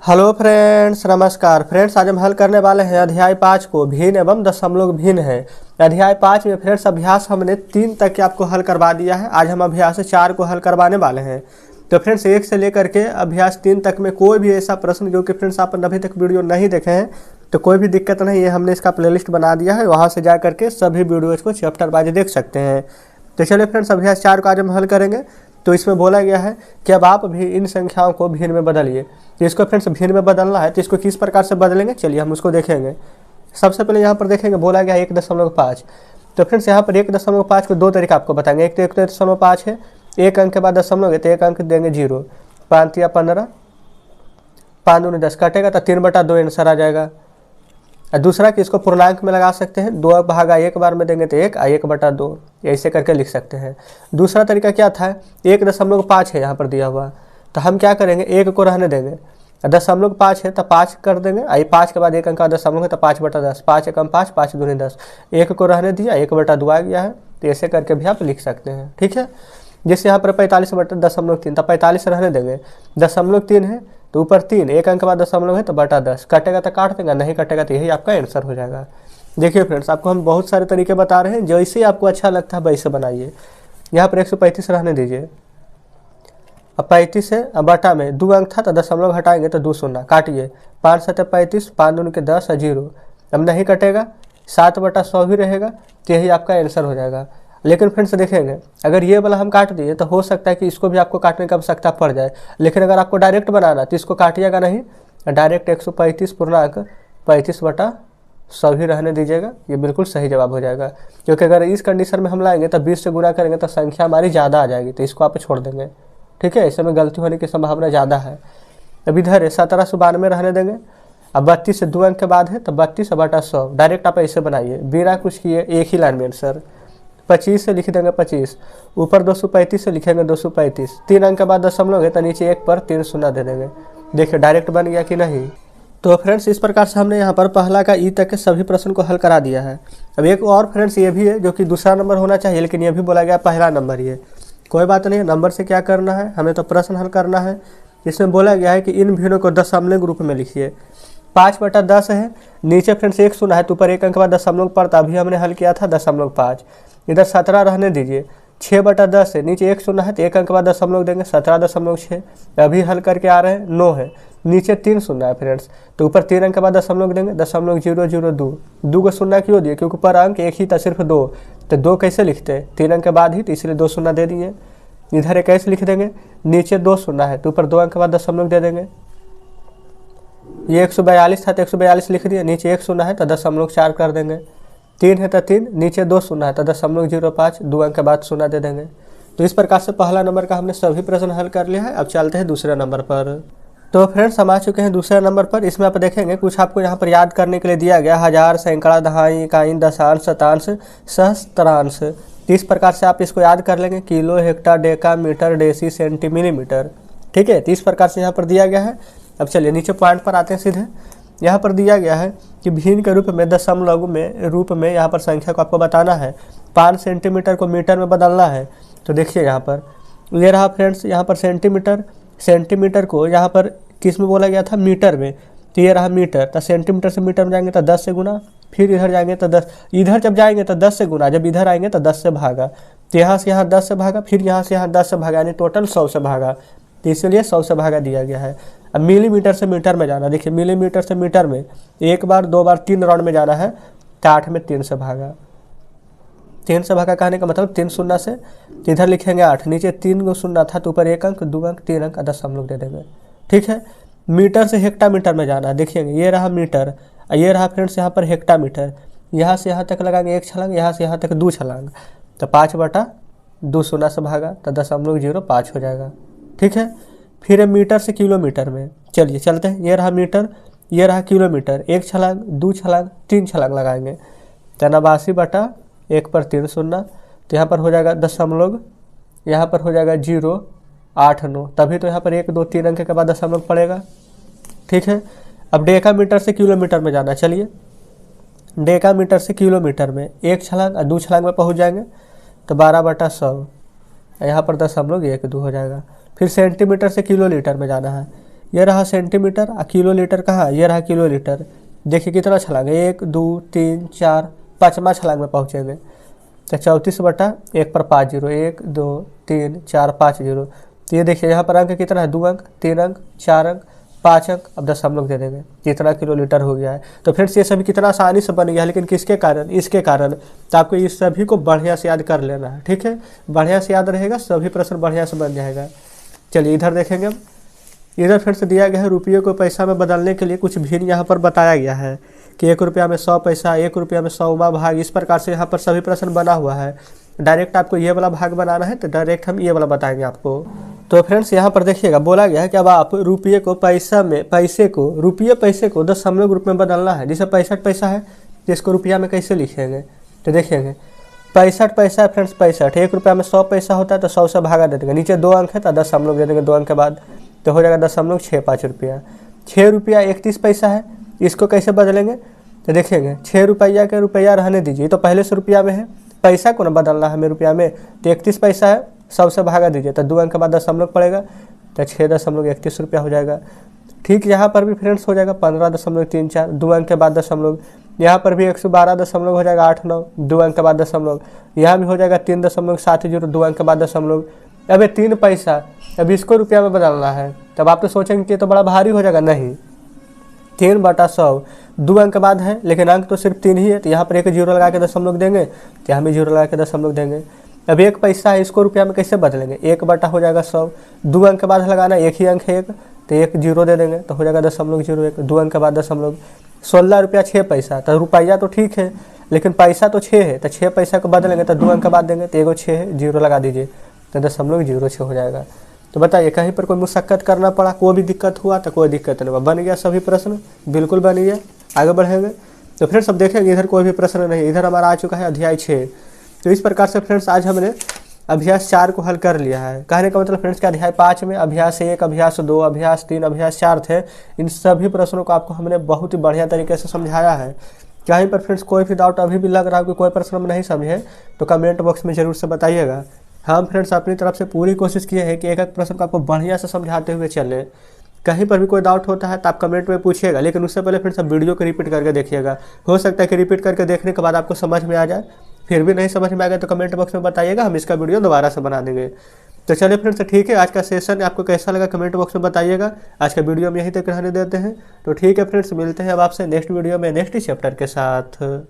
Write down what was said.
Hello friends, नमस्कार friends. आज हम हल करने वाले हैं अध्याय 5 को, भिन्न एवं दशमलव भिन्न है। अध्याय 5 में फ्रेंड्स अभ्यास हमने 3 तक के आपको हल करवा दिया है। आज हम अभ्यास 4 को हल करवाने वाले हैं। तो फ्रेंड्स 1 से लेकर के अभ्यास 3 तक में कोई भी ऐसा प्रश्न जो कि फ्रेंड्स आप अभी तक वीडियो नहीं देखे हैं तो कोई भी दिक्कत नहीं है, हमने इसका प्लेलिस्ट बना दिया है, वहाँ से जा करके सभी वीडियोज़ को चैप्टर वाइज देख सकते हैं। तो चलिए फ्रेंड्स अभ्यास 4 को आज हम हल करेंगे। तो इसमें बोला गया है कि अब आप भी इन संख्याओं को भिन्न में बदलिए। तो इसको फ्रेंड्स भिन्न में बदलना है, तो इसको किस प्रकार से बदलेंगे चलिए हम उसको देखेंगे। सबसे पहले यहाँ पर देखेंगे, बोला गया 1.5। तो फ्रेंड्स यहाँ पर 1.5 को 2 तरीका आपको बताएंगे। एक तो 1.5 है, एक अंक के बाद दशमलव है तो एक अंक देंगे 0, 5 या 15, 5 दूनी 10 कटेगा तो 3/2 आंसर आ जाएगा। और दूसरा कि इसको पूर्णांक में लगा सकते हैं, 2 भागा 1 बार में देंगे तो 1 और 1/2 ऐसे करके लिख सकते हैं। दूसरा तरीका क्या था, 1.5 है यहाँ पर दिया हुआ, तो हम क्या करेंगे 1 को रहने देंगे। 0.5 है तो 5 कर देंगे, आई 5 के बाद एक अंक का दशमलव है तो 5/10, 5 एकम 5, 5 दूनी 10, 1 को रहने दिया, 1/2 आ गया है। तो ऐसे करके भी आप लिख सकते हैं, ठीक है। जैसे यहाँ पर 45/0.3 तो 45 रहने देंगे, 0.3 है तो ऊपर 3, एक अंक के बाद दशमलव है तो 10 कटेगा तो काट देगा, नहीं कटेगा तो यही आपका आंसर हो जाएगा। देखिए फ्रेंड्स आपको हम बहुत सारे तरीके बता रहे हैं, जैसे आपको अच्छा लगता है वैसे बनाइए। यहाँ पर 135 रहने दीजिए, अब 35 है, अब बटा में 2 अंक था तो दशमलव हटाएंगे तो 2 शून्य, काटिए, 5 7 35, 5 दूनी के 10 और 0, अब नहीं कटेगा, 7/100 भी रहेगा, तो यही आपका आंसर हो जाएगा। लेकिन फ्रेंड्स देखेंगे अगर ये वाला हम काट दिए तो हो सकता है कि इसको भी आपको काटने की आवश्यकता पड़ जाए। लेकिन अगर आपको डायरेक्ट बनाना तो इसको काटिएगा नहीं, डायरेक्ट 135 पूर्णांक 35/100 भी रहने दीजिएगा, ये बिल्कुल सही जवाब हो जाएगा। क्योंकि अगर इस कंडीशन में हम लाएंगे तो 20 से गुणा करेंगे तो संख्या हमारी ज़्यादा आ जाएगी, तो इसको आप छोड़ देंगे, ठीक है। इसमें गलती होने की संभावना ज़्यादा है। अब इधर है 1792 रहने देंगे। अब 32 से 2 अंक के बाद है तो 32/100, डायरेक्ट आप ऐसे बनाइए बिना कुछ किए, एक ही लाइन में आंसर। 25 से लिख देंगे 25, ऊपर 235 से लिखेंगे 235, 3 अंक के बाद दशमलव है तो नीचे 1 पर 3 शून्य दे देंगे। देखिए डायरेक्ट बन गया कि नहीं। तो फ्रेंड्स इस प्रकार से हमने यहाँ पर पहला का ई तक के सभी प्रश्न को हल करा दिया है। अब एक और फ्रेंड्स ये भी है जो कि दूसरा नंबर होना चाहिए, लेकिन ये भी बोला गया पहला नंबर ही है। कोई बात नहीं, नंबर से क्या करना है, हमें तो प्रश्न हल करना है। इसमें बोला गया है कि इन भिन्नों को दशमलव रूप में लिखिए। 5/10 है, नीचे फ्रेंड्स 1 शून्य है तो ऊपर 1 अंक के बाद दशमलव पड़ता, अभी हमने हल किया था 0.5। इधर 17 रहने दीजिए, 6/10 है, नीचे 1 शून्य है तो 1 अंक के बाद दशमलव देंगे, 17.6। अभी हल करके आ रहे हैं 9 है, नीचे 3 शून्य है फ्रेंड्स, तो ऊपर 3 अंक के बाद दशमलव देंगे, 0.002। 2 को शून्य क्यों दिए, क्योंकि ऊपर अंक एक ही था, सिर्फ 2, तो 2 कैसे लिखते हैं 3 अंक के बाद ही, तो इसलिए 2 शून्य दे दिए। इधर 21 लिख देंगे, नीचे 2 शून्य है तो ऊपर 2 अंक के बाद दशमलव दे देंगे। ये 142 था तो 142 लिख दिए, नीचे 1 शून्य है तो 0.4 कर देंगे। 3 है तो 3, नीचे 2 शून्य है तो 0.05, 2 अंक के बाद शून्य दे देंगे। तो इस प्रकार से पहला नंबर का हमने सभी प्रश्न हल कर लिया है। अब चलते हैं दूसरे नंबर पर। तो फ्रेंड्स हम आ चुके हैं दूसरे नंबर पर। इसमें आप देखेंगे कुछ आपको यहाँ पर याद करने के लिए दिया गया, हजार, सैकड़ा, दहाई, इकाई, दशांश, शतांश, सहस्त्रांश। इस प्रकार से आप इसको याद कर लेंगे, kilo, hecto, deca, metre, deci, centi, millimetre, ठीक है। तो इस प्रकार से यहाँ पर दिया गया है। अब चलिए नीचे पॉइंट पर आते हैं सीधे। यहाँ पर दिया गया है कि भिन्न के रूप में दशमलव में रूप में यहाँ पर संख्या को आपको बताना है, 5 सेंटीमीटर को मीटर में बदलना है। तो देखिए यहाँ पर ये रहा फ्रेंड्स, यहाँ पर सेंटीमीटर को यहाँ पर किस में बोला गया था, मीटर में, तो ये रहा मीटर। तो सेंटीमीटर से मीटर में जाएंगे तो 10 से गुना, फिर इधर जाएंगे तो 10, इधर जब जाएंगे तो 10 से गुना, जब इधर आएंगे तो 10 से भागा, तो यहाँ से यहाँ 10 से भागा, फिर यहाँ से यहाँ 10 से भागा, यानी टोटल 100 से भागा, तो इसलिए 100 से भागा दिया गया है। अब मिलीमीटर से मीटर में जाना, देखिए मिलीमीटर से मीटर में 1 बार 2 बार 3 राउंड में जाना है, तो 8 में 3 से भागा। 3 से भागा कहने का मतलब 3 शून्य से, तो इधर लिखेंगे 8, नीचे 3 को शून्य था तो ऊपर 1 अंक, 2 अंक, 3 अंक, दशमलव दे देंगे, ठीक है। मीटर से हेक्टामीटर में जाना है, देखिएगा ये रहा मीटर, ये रहा फ्रेंड्स यहाँ पर हेक्टामीटर। यहाँ से यहाँ तक लगाएंगे 1 छलांग, यहाँ से यहाँ तक 2 छलांग, तो 5/2 शून्य से भागा तो 0.05 हो जाएगा, ठीक है। फिर मीटर से किलोमीटर में, चलिए चलते हैं। ये रहा मीटर, ये रहा किलोमीटर, 1 छलांग, 2 छलांग, 3 छलांग लगाएंगे, तो 89/1 पर 3 शून्य, तो यहाँ पर हो जाएगा दशमलव, यहाँ पर हो जाएगा 0.89, तभी तो यहाँ पर 1 2 3 अंक के बाद दशमलव पड़ेगा, ठीक है। अब डेका मीटर से किलोमीटर में जाना, चलिए डेका मीटर से किलोमीटर में 1 छलांग और 2 छलांग में पहुँच जाएंगे, तो 12/100, यहाँ पर 0.12 हो जाएगा। फिर सेंटीमीटर से किलोलीटर में जाना है, ये रहा सेंटीमीटर, किलो लीटर कहाँ, ये रहा किलो लीटर। देखिए कितना छलांग है, 1 2 3 4 5वां छलांग में पहुँचेंगे। तो 34/1 पर 5 जीरो, 1 2 3 4 5 जीरो। तो ये देखिए यहाँ पर अंक कितना है, 2 अंक, 3 अंक, 4 अंक, 5 अंक। अब दशमलव दे देंगे, कितना किलो लीटर हो गया है। तो फ्रेंड्स ये सभी कितना आसानी से बन गया है, लेकिन किसके कारण, इसके कारण। तो आपको इस सभी को बढ़िया से याद कर लेना है, ठीक है। बढ़िया से याद रहेगा, सभी प्रश्न बढ़िया से बन जाएगा। चलिए इधर देखेंगे हम। इधर फिर से दिया गया है रुपये को पैसा में बदलने के लिए कुछ भिन्न यहाँ पर बताया गया है कि 1 रुपया में 100 पैसा, 1 रुपया में 100वां भाग। इस प्रकार से यहाँ पर सभी प्रश्न बना हुआ है। डायरेक्ट आपको ये वाला भाग बनाना है तो डायरेक्ट हम ये वाला बताएंगे आपको। तो फ्रेंड्स यहाँ पर देखिएगा, बोला गया है कि अब आप रुपये को पैसा में, रुपये पैसे को दशमलव रूप में बदलना है। जैसे 65 पैसा है तो इसको रुपया में कैसे लिखेंगे, तो देखिएगा 65 पैसा है फ्रेंड्स, 65। 1 रुपया में 100 पैसा होता है तो 100 से भागा दे देंगे, नीचे 2 अंक है तो दशमलव दे देंगे 2 अंक के बाद, तो हो जाएगा 0.65 रुपया। 6 रुपया 31 पैसा है, इसको कैसे बदलेंगे, तो देखेंगे 6 रुपया के रुपया रहने दीजिए, तो पहले से रुपया में है, पैसा को ना बदलना है हमें रुपया में। तो 31 पैसा है, 100 से भागा दीजिए तो 2 अंक के बाद दशमलव पड़ेगा, तो 6.31 रुपया हो जाएगा। ठीक यहाँ पर भी फ्रेंड्स हो जाएगा 15.34, 2 अंक के बाद दशमलव। यहाँ पर भी 112 दशमलव हो जाएगा 89, 2 अंक के बाद दशमलव। यहाँ भी हो जाएगा 3.70, 2 अंक के बाद दशमलव। अब ये 3 पैसा, अब इसको रुपया में बदलना है। तब आप तो सोचेंगे कि तो बड़ा भारी हो जाएगा, नहीं, 3/100, 2 अंक बाद है लेकिन अंक तो सिर्फ 3 ही है, तो यहाँ पर 1 जीरो लगा के दशमलव देंगे, तो यहाँ भी जीरो लगा के दशमलव देंगे। अब 1 पैसा है, इसको रुपया में कैसे बदलेंगे, 1/100 हो जाएगा 100, 2 अंक के बाद लगाना, 1 ही अंक है 1, तो 1 जीरो दे देंगे तो हो जाएगा 0.01, 2 अंक के बाद दशमलव। 16 रुपया 6 पैसा, तो रुपया तो ठीक है लेकिन पैसा तो 6 है, तो 6 पैसा को बदलेंगे तो 2 अंक के बाद देंगे, तो 1 6 है, जीरो लगा दीजिए तो 0.06 हो जाएगा। तो बताइए कहीं पर कोई मुशक्कत करना पड़ा, कोई भी दिक्कत हुआ तो कोई दिक्कत नहीं हुआ, बन गया सभी प्रश्न, बिल्कुल बन गया। आगे बढ़ेंगे तो फ्रेंड्स अब देखेंगे इधर कोई भी प्रश्न नहीं, इधर हमारा आ चुका है अध्याय 6। तो इस प्रकार से फ्रेंड्स आज हमने अभ्यास 4 को हल कर लिया है। कहने का मतलब फ्रेंड्स कि अध्याय 5 में अभ्यास 1, अभ्यास 2, अभ्यास 3, अभ्यास 4 थे। इन सभी प्रश्नों को आपको हमने बहुत ही बढ़िया तरीके से समझाया है। कहीं पर फ्रेंड्स कोई भी डाउट अभी भी लग रहा है कि कोई प्रश्न में नहीं समझे तो कमेंट बॉक्स में ज़रूर से बताइएगा। हम फ्रेंड्स अपनी तरफ से पूरी कोशिश किए हैं कि एक एक प्रश्न को आपको बढ़िया से समझाते हुए चले। कहीं पर भी कोई डाउट होता है तो आप कमेंट में पूछिएगा, लेकिन उससे पहले फ्रेंड्स आप वीडियो को रिपीट करके देखिएगा। हो सकता है कि रिपीट करके देखने के बाद आपको समझ में आ जाए, फिर भी नहीं समझ में आ गया तो कमेंट बॉक्स में बताइएगा, हम इसका वीडियो दोबारा से बना देंगे। तो चलिए फ्रेंड्स ठीक है, आज का सेशन आपको कैसा लगा कमेंट बॉक्स में बताइएगा। आज का वीडियो हम यहीं तक रहने देते हैं। तो ठीक है फ्रेंड्स, मिलते हैं अब आपसे नेक्स्ट वीडियो में नेक्स्ट चैप्टर के साथ।